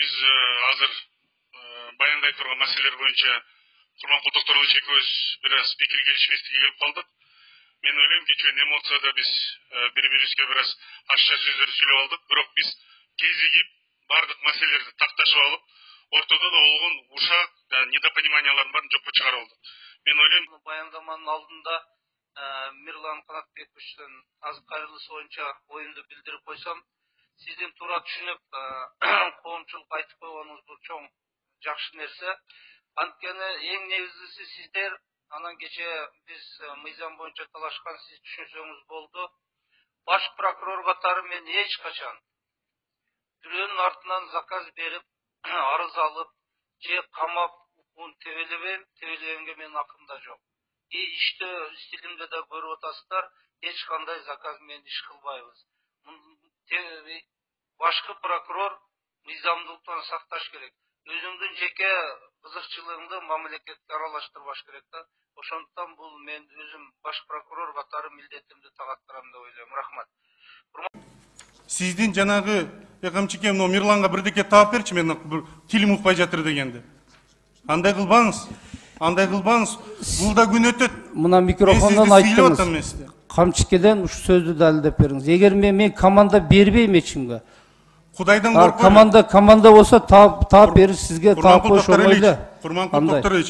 Биз азыр баяндай турган маселелер боюнча Курманкул Токторович экөөбүз бир аз пикир келишпестикке келип калдык. Мен ойлойм, кечээ эмоцияда биз бири-бирибизге бир аз ачча сөздөр сүйлөп алдык, бирок биз кезигип бардык маселелерди такташып алып, ортодо да болгон ушак недопониманиялардын баарын жокко чыгарып алдык. Мен ойлойм, баяндаманын алдында Мирлан Канатбековичтен аз кайрылыш боюнча оюмду билдирип койсом, сиздин туура түшүнүп коомчулукка айтып койгонуңуз бул чоң жакшы нерсе. Анткени эң негизгиси сиздер анан кече биз мыйзам боюнча талашкан, сиз түшүнсөңүз болду. Баш прокурор катары мен эч качан бирөөнүн артынан заказ берип, арыз алып, же камап укугун тебелегенге менин акым да жок. Иштөө стилимде да көрүп атасыздар, эч кандай заказ менен иш кылбайбыз. Башкы прокурор мыйзамдуулуктан сакташ керек. Өзүңдүн жеке кызыкчылыгыңды мамлекетке аралаштырбаш керек да. Ошондуктан бул мен өзүм баш прокурор катары милдетимди тагаттырам деп ойлойм. Рахмат. Сиздин жанагы Экамчике Мирланга бирдеке таап берчи, мен тилим укпай жатыр дегенди. Андай кылбаңыз. Андай кылбаңыз. Бул да күн өтөт. Мына микрофондон айттыңыз. Камчикеден ушу сөздү далилдеп бериңиз. Эгер мен команда бербейм эчкимге. Кудайдан коркпойм. Команда болсо таап берип сизге таап коюш болбойт эле. Курманкул Токторович